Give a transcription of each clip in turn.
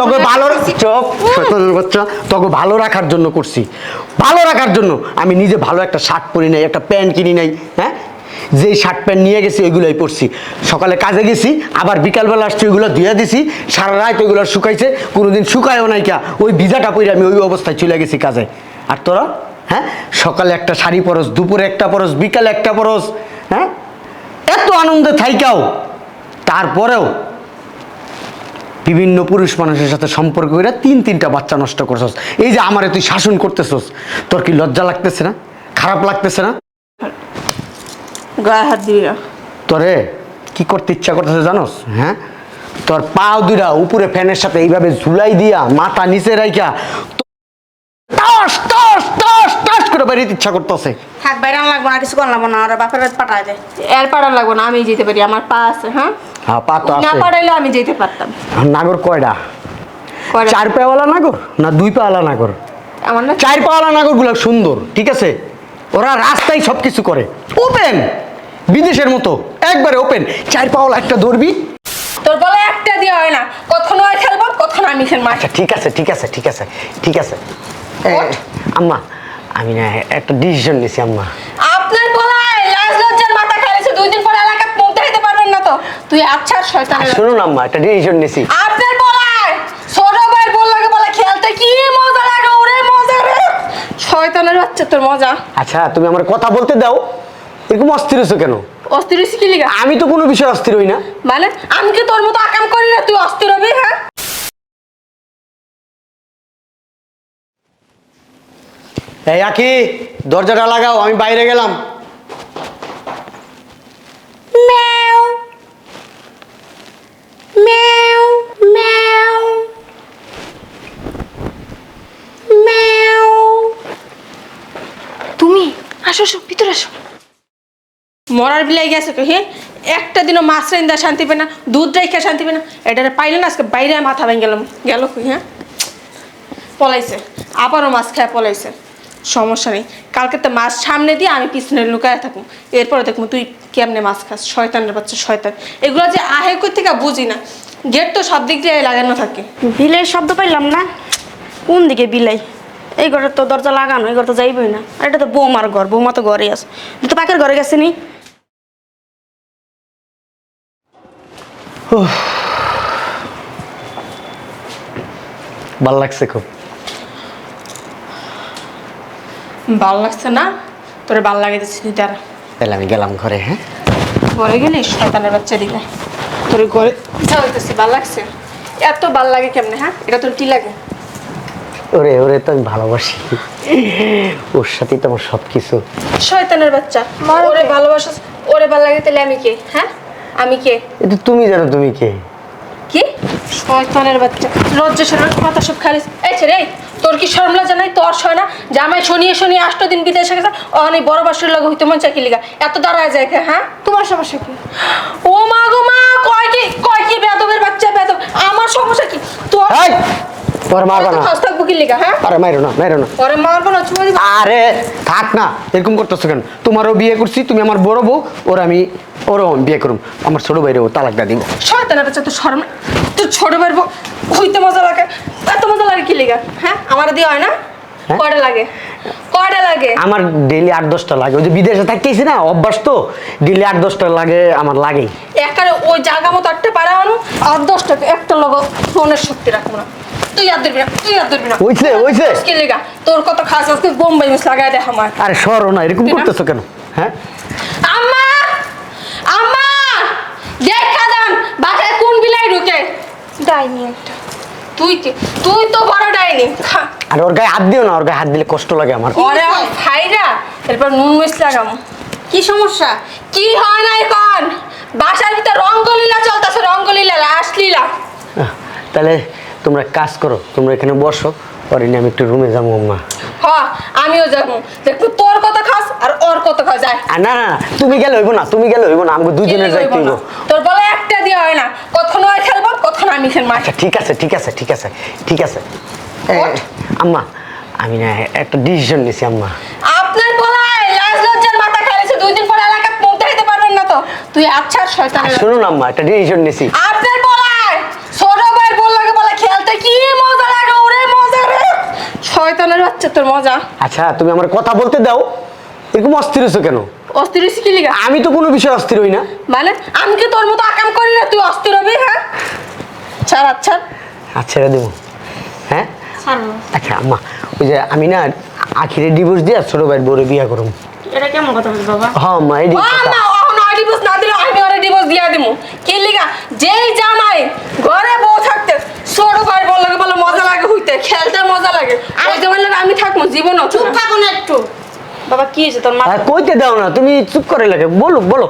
তোকে ভালো চোখ শয়তানের বাচ্চা তোকে ভালো রাখার জন্য করছি, ভালো রাখার জন্য। আমি নিজে ভালো একটা শার্ট পরি নাই, একটা প্যান্ট কিনি নাই, হ্যাঁ? যেই শার্ট প্যান্ট নিয়ে গেছি ওইগুলোই পরছি। সকালে কাজে গেছি, আবার বিকালবেলা আসছি, ওইগুলো ধুয়ে দিছি, সারা রাত ওইগুলো শুকাইছে, কোনোদিন শুকায়ও নাই কা, ওই ভিজাটা পরে আমি ওই অবস্থায় চলে গেছি কাজে। আর তোরা, হ্যাঁ, সকালে একটা শাড়ি পরস, দুপুরে একটা পরস, বিকালে একটা পরস, হ্যাঁ? এত আনন্দে থাইকাও তারপরেও বিভিন্ন পুরুষ মানুষের সাথে সম্পর্ক করে তিনটা বাচ্চা নষ্ট করছস। এই যে আমারে তুই শাসন করতেছস, তোর কি লজ্জা লাগতেছে না? খারাপ লাগতেছে না? গায়ে হাত দিবি না। তোরে কি করতে ইচ্ছা করতেছে জানোস? হ্যাঁ, তোর পাও দুইটা উপরে ফ্যানের সাথে এইভাবে ঝুলাই দিয়া মাথা নিচে রাইখা টস টস টস টস করে বেরিয়ে ইচ্ছা করতেছে। থাক বাইরে লাগবো না, কিছু করলাম না, আর বাপের বাড়ি পাঠায় দেয়। এর পাঠান লাগবো না, আমি যেতে পারি, আমার পা আছে। হ্যাঁ হ্যাঁ, পা তো না আছে। পাঠাইলে আমি যেতে পারতাম। নাগর কয়টা? কয়টা? 4 পাওয়ালা নাগর না 2 পাওয়ালা নাগর? আমার না 4 পাওয়ালা নাগর গুলো সুন্দর, ঠিক আছে? ওরা রাস্তায় সবকিছু করে ওপেন, বিদেশের মতো একবারে ওপেন। 4 পাওয়ালা একটা ধরবি, তোর বলে একটা দিয়ে হয় না, কতক্ষণ ওই খেলবো, কতক্ষণ আমি খেলবো। আচ্ছা ঠিক আছে ঠিক আছে ঠিক আছে ঠিক আছে। আম্মা, আমি না একটা ডিসিশন নিছি আম্মা। আপনার বলায় লাজ লজ্জার মাথা খাইছে, 2 দিন পরে এলাকা পৌঁছে দিতে পারবেন না তো। তুই আচ্ছা শয়তানের। শুনুন আম্মা, একটা ডিসিশন নিছি। আপনার বলায় ছোট ভাইয়ের বল লাগে, বলে খেলতে কি মজা লাগে, ওরে মজা রে। শয়তানের বাচ্চা তোর মজা। আচ্ছা তুমি আমার কথা বলতে দাও, এরকম অস্থির হচ্ছ কেন? অস্থির হইছি কি লিগা? আমি তো কোনো বিষয় অস্থির হই না। মানে আমি কি তোর মতো আকাম করি না তুই অস্থির হবি? হ্যাঁ, এই আকি, দরজাটা লাগাও, আমি বাইরে গেলাম। ম্যাও ম্যাও ম্যাও ম্যাও। তুমি আসো আসো, ভিতরে আসো। মরার বিলাই গেছে তো। হ্যাঁ, একটা দিনও মাছ রাইন্দা শান্তি পেয়ে না, দুধ রাইখা শান্তি পেয়ে না। এটারে পাইলে না আজকে বাইরে মাথা ভেঙে গেলাম। গেল কই? হ্যাঁ, পলাইছে, আবারও মাছ খায় পলাইছে। সমস্যা নেই, কালকে তো মাছ সামনে দিয়ে আমি পিছনে লুকায় থাকুম, এরপরে দেখবো তুই কেমনে মাছ খাস। শয়তানের বাচ্চা শয়তান, এগুলো যে আহে কই থেকে বুঝি না। গেট তো সব দিক দিয়ে লাগানো থাকে। বিলের শব্দ পাইলাম না, কোন দিকে বিলাই? এই ঘরে তো দরজা লাগানো, এই ঘর তো যাইবই না। আর এটা তো বৌমার ঘর, বৌমা তো ঘরে আছে, তো পাকের ঘরে গেছে নি। ভাল লাগছে খুব। ভাল লাগছে না? তোরে ভাল লাগে দিচ্ছি তারা। তাহলে আমি গেলাম ঘরে। হ্যাঁ, ঘরে গেলি শয়তানের বাচ্চা দিকে তোর ঘরে যাইতেছি। ভাল লাগছে? এত ভাল লাগে কেমনে? হ্যাঁ, এটা তোর কি লাগে? ওরে ওরে তো আমি ভালোবাসি, ওর সাথেই তো আমার সব কিছু। শয়তানের বাচ্চা, ওরে ভালোবাসা, ওরে ভাল লাগে, তাহলে আমি কে? হ্যাঁ, আমি কে? এটা তুমি জানো তুমি কে। কি শয়তানের বাচ্চা, লজ্জা শরম কথা সব খালিস। এই ছেড়ে, তোর কি শরম লজ্জা নাই? তোর শয় না? জামাই শনিয়ে শনিয়ে 8 দিন বিদেশে গেছে, অনেক বড় বাসুর লাগে হইতে মন চাই কি লিগা এত দাঁড়ায় যায়? হ্যাঁ, তোমার সমস্যা কি? ও মা গো মা, কয় কি বেদবের বাচ্চা বেদব। আমার সমস্যা কি? তোর তোর মারবো না। খাস থাকবো কি লিগা? হ্যাঁ, আরে মাইরো না মাইরো না। ওরে মারবো না, চুমা দিব। আরে থাক না, এরকম করতেছো কেন? তোমারও বিয়ে করছি, তুমি আমার বড় বউ, ওরও আমি বিয়ে করুম। আমার ছোট ভাইরেও তালাক দিয়ে দিব। শয়তানের বাচ্চা, তোর শরম? তোর ছোট ভাইয়ের বউ হইতে মজা লাগে, এত মজা লাগে কি লিগা? হ্যাঁ, আমার দিয়ে হয় না? কয়টা লাগে? কয়টা লাগে? আমার ডেইলি 8-10টা লাগে, ওই যে বিদেশে থাকতেছি না, অভ্যাস তো, ডেইলি 8-10টা লাগে, আমার লাগেই। একারে ওই জায়গা মতো একটা পারা আনো, আর 10 টাকা একটা লোক ফোনের শক্তি রাখবো না। তুই আর ধরবি না, তুই আর ধরবি না। হইছে হইছে। কি লিগা? তোর কত খাস আজকে বোম্বাই মিস লাগাই দেখ আমার। আরে সরো না, এরকম করতেছো কেন? হ্যাঁ, আম্মা আম্মা, দেখা যান বাসায় কোন বিলাই ঢুকে। ডাইনি একটা। তুই তো বড় ডাইনি। আর ওর গায়ে হাত দিও না, ওর গায়ে হাত দিলে কষ্ট লাগে আমার। ওরে ভাইরা, এরপর নুন মিস লাগাম। কি সমস্যা? কি হয় না এখন? বাসার ভিতর রঙ্গলীলা চলতেছে, রঙ্গলীলা রাসলীলা। তাহলে তোমরা কাজ করো, তোমরা এখানে বসো, পরে নিয়ে আমি একটু রুমে যাবো। আম্মা, হ্যাঁ আমিও যাবো, দেখবো তোর কথা খাস আর ওর কথা খাওয়া যায়। আর না না না, তুমি গেলে হইব না, তুমি গেলে হইব না, আমাকে দুজনের যাইতে হইব। তোর বলে একটা দিয়ে হয় না, কতক্ষণ ওই খেলবো, কতক্ষণ আমি খেলবো। আচ্ছা ঠিক আছে ঠিক আছে ঠিক আছে ঠিক আছে। আম্মা, আমি না একটা ডিসিশন নিছি আম্মা। আপনার বলায় লাজ লজ্জার মাথা খাইছে, 2 দিন পরে এলাকা পৌঁছে দিতে পারবেন না তো। তুই আচ্ছা শয়তান। শুনুন আম্মা, একটা ডিসিশন নিছি। আপনার বলায় ছোট ভাইয়ের বল লাগে, বলে খেলতে কি বাচ্চা তোর মজা। আচ্ছা তুমি আমার কথা বলতে দাও, এরকম অস্থির হচ্ছ কেন? অস্থির হইছি কি লিগা? আমি তো কোনো বিষয় অস্থির হই না। মানে আমি কি তোর মতো আকাম করি না তুই অস্থির হবি? হ্যাঁ ছাড় আচ্ছা আচ্ছা ছেড়ে দেবো। হ্যাঁ ছাড়ো। আচ্ছা আম্মা, ওই যে আমি না আখিরে ডিভোর্স দিয়ে ছোট ভাইয়ের বউরে বিয়া করুম। এটা কেমন কথা বলছিস বাবা? হ্যাঁ আম্মা, এই ও না ও ডিভোর্স না দিলে আমি ওরে ডিভোর্স দিয়া দিমু। কি লিগা? যেই জামাই ঘরে বউ থাকতে ছোট ভাই বল লাগে বলে মজা লাগে হইতে, খেলতে মজা লাগে, ওই জামাই লাগে আমি থাকবো জীবন চুপ থাকো না একটু। বাবা কি হয়েছে তোর মা? কইতে দাও না, তুমি চুপ করে লাগে। বলো বলো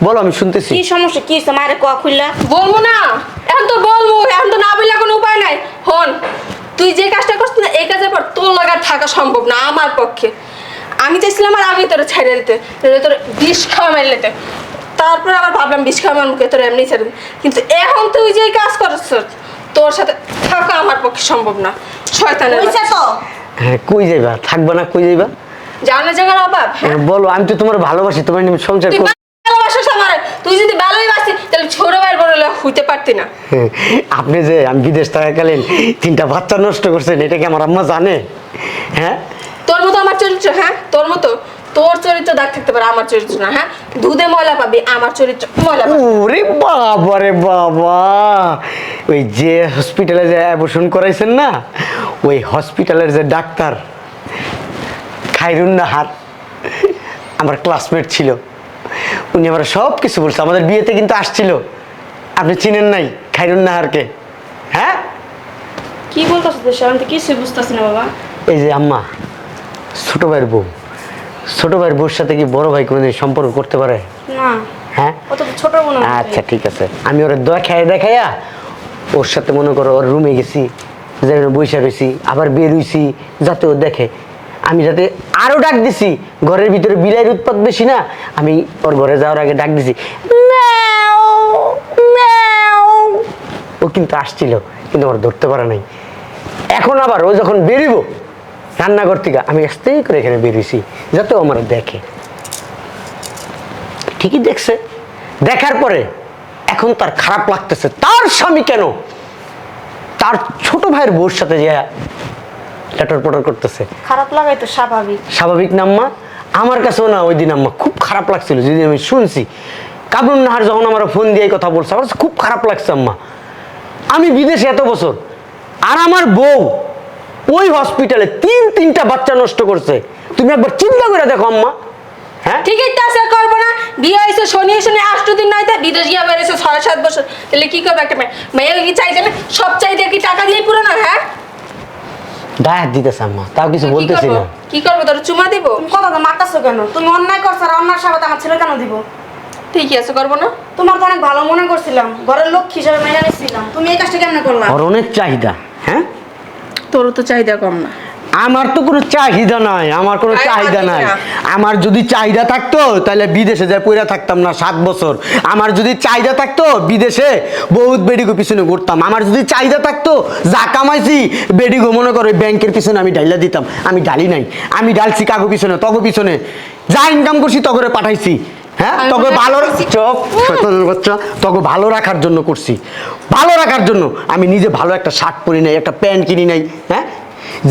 বলো, আমি শুনতেছি। কি সমস্যা, কি হয়েছে? মায়ের কোয়া খুললা। বলবো না, এখন তো বলবো, এখন তো না বললে কোনো উপায় নাই। হন, তুই যে কাজটা করছিস না এই কাজের পর তোর লাগা থাকা সম্ভব না আমার পক্ষে। আমি চাইছিলাম আর আমি তোর ছেড়ে দিতে, তোর বিষ খাওয়া মেরে নিতে। তারপর আবার ভাবলাম বিষ খাওয়া মুখে তোর এমনি ছেড়ে দিন, কিন্তু এখন তুই যে কাজ করছিস তোর সাথে থাকা আমার পক্ষে সম্ভব না। শয়তানের হইছে বাচ্চা। তো। হ্যাঁ কই যাইবা? থাকবা না, কই যাইবা? জানা জায়গার অভাব। হ্যাঁ বলো, আমি তো তোমার ভালোবাসি, তোমার নিয়ে সংসার তুই ভালোবাসিস আমারে, তুই যদি ভালোই বাসি তাহলে ছোট ভাইয়ের বড় হইতে পারতি না। আপনি যে আমি বিদেশ থাকাকালীন 3টা বাচ্চা নষ্ট করছেন, এটা কি আমার আম্মা জানে? হ্যাঁ তোর মতো আমার চরিত্র, হ্যাঁ তোর মতো তোর চরিত্র দাগ থাকতে পারে, আমার চরিত্র না। হ্যাঁ দুধে ময়লা পাবি, আমার চরিত্র ময়লা পাবি। ওরে বাবা রে বাবা, ওই যে হসপিটালে যে অ্যাবর্শন করাইছেন না, ওই হসপিটালের যে ডাক্তার খায়রুন নাহার আমার ক্লাসমেট ছিল, উনি আমার সব কিছু বলছে। আমাদের বিয়েতে কিন্তু আসছিল, আপনি চিনেন নাই খায়রুন নাহারকে? হ্যাঁ কি বলতেছিস তুই? আমি তো কিছুই বুঝতেছি না বাবা। এই যে আম্মা, ছোট ভাইয়ের বউ, ছোট ভাইয়ের বউর সাথে কি বড় ভাই কোনোদিন সম্পর্ক করতে পারে? না, হ্যাঁ ও তো ছোট বোন। আচ্ছা ঠিক আছে, আমি ওর দেখাইয়া ওর সাথে মনে করো ওর রুমে গেছি, যেখানে বৈশা রয়েছি, আবার বের হইছি যাতে ও দেখে। আমি যাতে আরো ডাক দিছি, ঘরের ভিতরে বিলাইয়ের উৎপাত বেশি না, আমি ওর ঘরে যাওয়ার আগে ডাক দিছি ম্যাও, ম্যাও। ও কিন্তু আসছিল, কিন্তু আমার ধরতে পারে নাই। এখন আবার ও যখন বেরিব রান্নাঘর থেকে, আমি আস্তে করে এখানে বেরিয়েছি যাতে ও আমার দেখে। ঠিকই দেখছে, দেখার পরে এখন তার খারাপ লাগতেছে। তার স্বামী কেন তার ছোট ভাইয়ের বউর সাথে যে লেটর পটর করতেছে। খারাপ লাগাই তো স্বাভাবিক। স্বাভাবিক না আম্মা? আমার কাছেও না ওই দিন আম্মা খুব খারাপ লাগছিল, যদি আমি শুনছি কাবরুন নাহার যখন আমার ফোন দিয়ে কথা বলছে, আমার খুব খারাপ লাগছে আম্মা। আমি বিদেশে এত বছর, আর আমার বউ ওই হসপিটালে 3টা বাচ্চা নষ্ট করছে। তুমি একবার চিন্তা করে দেখো আম্মা। হ্যাঁ ঠিকই তো আছে, করবো না? বিয়ে হয়েছে শনি শনি 8 দিন নয়তো বিদেশ গিয়ে বেড়েছে 6-7 বছর, তাহলে কি করবে একটা মেয়ে? মেয়ে কি চাইছে না? সব চাইতে কি টাকা দিয়ে পুরো না? হ্যাঁ দায়াত দিতেছে আম্মা, তাও কিছু কি বলতেছি করবো? না। কি করবো, তোর চুমা দিব? তুমি কথা তো মারতেছো কেন? তুমি অন্যায় করছো, আর অন্যায় সাথে আমার ছেলে কেন দিব? ঠিকই আছে, করবো না? তোমার তো অনেক ভালো মনে করছিলাম, ঘরের লোক হিসেবে মেনে নিচ্ছিলাম, তুমি এই কাজটা কেমনে করলা? ওর অনেক চাহিদা। হ্যাঁ তোরও তো চাহিদা কম না। আমার তো কোনো চাহিদা নাই, আমার কোনো আরে চাহিদা পারবি নাই। না। আমার যদি চাহিদা থাকতো তাহলে বিদেশে যাই পইরা থাকতাম না 7 বছর। আমার যদি চাহিদা থাকতো বিদেশে বহুত বেডিগো পিছনে ঘুরতাম। আমার যদি চাহিদা থাকতো যা কামাইছি বেডিগো মনে করো ব্যাংকের পিছনে আমি ডাইলা দিতাম। আমি ডালি নাই, আমি ডালছি কাগো পিছনে, তগো পিছনে যা ইনকাম করছি তগরে পাঠাইছি। হ্যাঁ আমি তোকে মনে ভালো করছি। চোখ শয়তানের বাচ্চা, তোকে ভালো রাখার জন্য করছি, ভালো রাখার জন্য। আমি নিজে ভালো একটা শার্ট পরি নাই, একটা প্যান্ট কিনি নাই। হ্যাঁ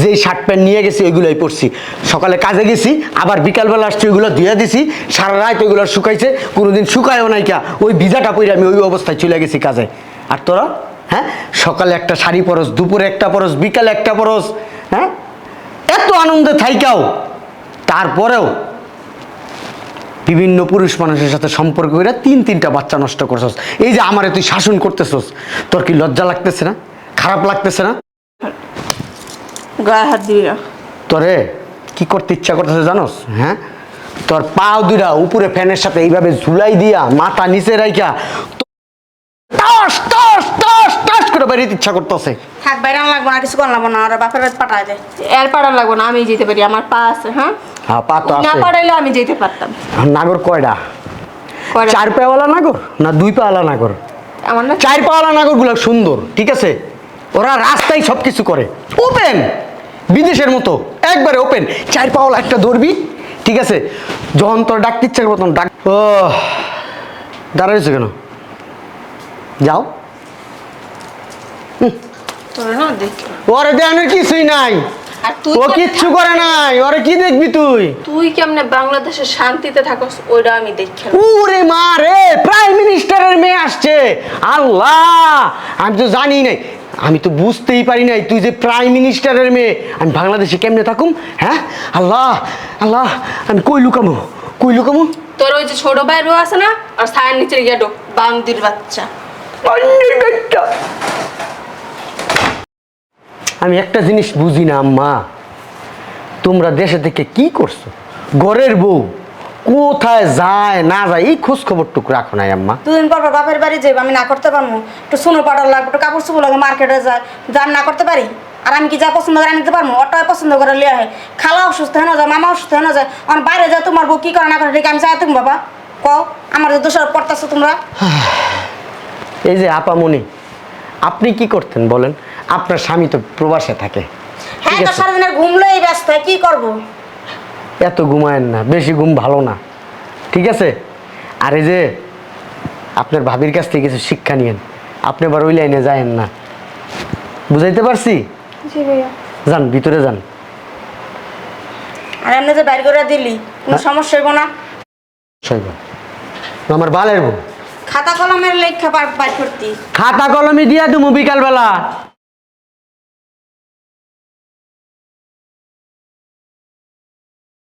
যেই শার্ট প্যান্ট নিয়ে গেছি ওইগুলোই পরছি। সকালে কাজে গেছি, আবার বিকালবেলা আসছি, ওইগুলো ধুয়ে দিছি, সারা রাত ওইগুলো শুকাইছে, কোনোদিন শুকায়ও নাই। কা ওই ভিজাটা পরে আমি ওই অবস্থায় চলে গেছি কাজে। আর তোরা হ্যাঁ সকালে একটা শাড়ি পরস, দুপুরে একটা পরস, বিকালে একটা পরস। হ্যাঁ এত আনন্দে থাইকাও তারপরেও বিভিন্ন পুরুষ মানুষের সাথে সম্পর্ক করে 3টা বাচ্চা নষ্ট করছস। এই যে আমারে তুই শাসন করতেছস, তোর কি লজ্জা লাগতেছে না? খারাপ লাগতেছে না? গায়ে হাত দিবি না। তোরে কি করতে ইচ্ছা করতেছে জানোস? হ্যাঁ তোর পাও দুইটা উপরে ফ্যানের সাথে এইভাবে ঝুলাই দিয়া মাথা নিচে রাইখা টাস টাস টাস টাস করে বেরিয়ে ইচ্ছা করতেছে। থাক, বাইরে লাগবো না, কিছু করলাম না, আর বাপের বাড়ি পাঠায় দেয়। এর পাড়া লাগবো না, আমি যেতে পারি, আমার পা আছে। হ্যাঁ হ্যাঁ পা তো না আছে। পাড়াইলে আমি যেতে পারতাম। আর নাগর কয়টা? কয়টা? 4 পাওয়ালা নাগর না 2 পাওয়ালা নাগর? আমার না 4 পাওয়ালা নাগর গুলো সুন্দর, ঠিক আছে? ওরা রাস্তায় সব কিছু করে ওপেন, বিদেশের মতো একবারে ওপেন। 4 পাওয়ালা একটা ধরবি, ঠিক আছে? যখন তোর ডাকতে ইচ্ছা করবো তখন ডাক। ও দাঁড়াইছো কেন? যাও। তোর না দেখ, ওরে দেয়ানোর কিছুই নাই। আর তুই ও কিচ্ছু করে নাই, ওরে কি দেখবি তুই? তুই কেমনে বাংলাদেশে শান্তিতে থাকস ওইটা আমি দেখি। ওরে মা রে, প্রাইম মিনিস্টারের মেয়ে আসছে। আল্লাহ, আমি তো জানি নাই, আমি তো বুঝতেই পারি নাই তুই যে প্রাইম মিনিস্টারের মেয়ে। আমি বাংলাদেশে কেমনে থাকুম? হ্যাঁ আল্লাহ আল্লাহ, আমি কই লুকামো, কই লুকামো? তোর ওই যে ছোট ভাই রো আছে না, আর ছায়ের নিচে গিয়ে ঢোক, বান্দির বাচ্চা। আমি একটা জিনিস বুঝি না আম্মা, তোমরা দেশে থেকে কি করছো? ঘরের বউ কোথায় যায় না যায় এই খোঁজ খবরটুকু রাখো নাই আম্মা? দুদিন পর পর বাপের বাড়ি যাইব, আমি না করতে পারবো? একটু সোনো পাউডার লাগবে, একটু কাপড় চুপড় লাগে, মার্কেটে যায়, যা না করতে পারি? আর আমি কি যা পছন্দ করে আনতে পারবো? অটোয় পছন্দ করে লিয়ে হয়, খালা অসুস্থ হয়ে না যায়, মামা অসুস্থ হয়ে না যায়, আর বাইরে যায় তোমার বউ কি করে না করে ঠিক আমি চাই তুমি বাবা কও, আমার যে দোষার পড়তেছো তোমরা। এই যে আপামনি, আপনি কি করতেন বলেন? আপনার স্বামী তো প্রবাসে থাকে, হ্যাঁ ঠিক তো আছে? সারাদিনের ঘুমলোই ব্যস্ত, কি করবো? এত ঘুমায়েন না, বেশি ঘুম ভালো না, ঠিক আছে? আর এই যে আপনার ভাবির কাছ থেকে কিছু শিক্ষা নিয়েন, আপনি আবার ওই লাইনে যায়েন না, বুঝাইতে পারছি? জি ভাইয়া। যান ভিতরে যান। আর এমনি যে বাইর করে দিলি কোনো সমস্যা হইব না? শৈবা, আমার বালের বউ, খাতা কলমের লেখা বাইর করতি। খাতা কলমে দিয়া তুমি বিকালবেলা